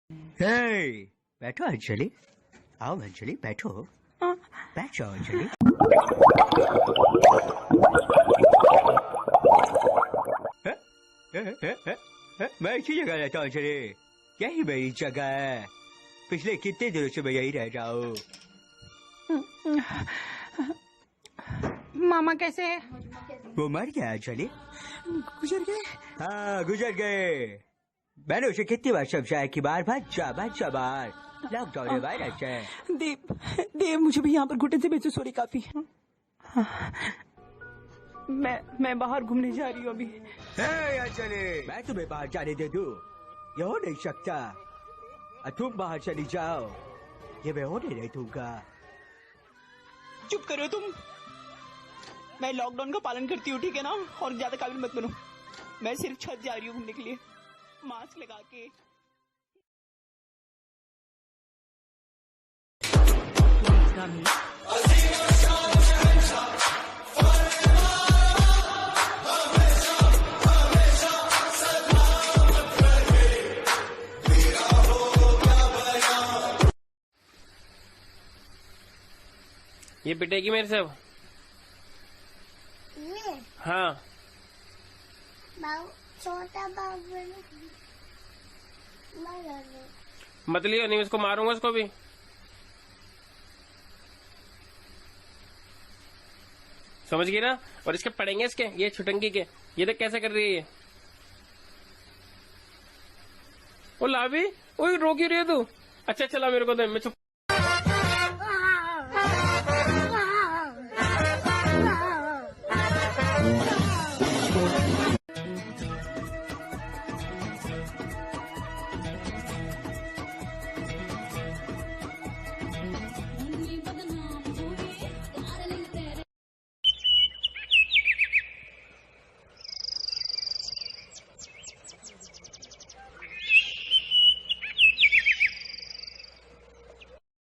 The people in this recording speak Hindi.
हे, बैठो अंजलि। आओ अंजलि, बैठो। बैठ जाओ अंजलि। मैं इसी जगह रहता हूँ अंजलि, यही मेरी जगह है। पिछले कितने दिनों से मैं यही रह रहा हूँ। मामा कैसे है? वो मर गया अंजलि। गुजर गए? हाँ, गुजर गए। मैंने उसे कितनी बार समझाया कि बार बार लॉकडाउन है, वायरस है। देव मुझे भी यहाँ पर घुटन से बेचो, सॉरी काफी। मैं बाहर घूमने जा रही हूँ अभी। अंजलि, मैं तुम्हें बाहर जाने दे दूँ? ये हो नहीं सकता। तुम बाहर चली जाओ, ये मैं होने नहीं दूंगा। चुप करो तुम। मैं लॉकडाउन का पालन करती हूँ, ठीक है ना? और ज्यादा काबिल मत बनो। मैं सिर्फ छत जा रही हूँ घूमने के लिए, मास्क लगा के। ये पिटेगी मेरे से अब? ये हाँ। छोटा बाबू मत लियो, नहीं उसको मारूंगा, उसको भी। समझ गई ना? और इसके पड़ेंगे, इसके ये छुटंगी के। ये देख कैसे कर रही है ये। ओ लावी, ओए रो क्यों रही है तू? अच्छा चला, मेरे को दे, मैं चुप।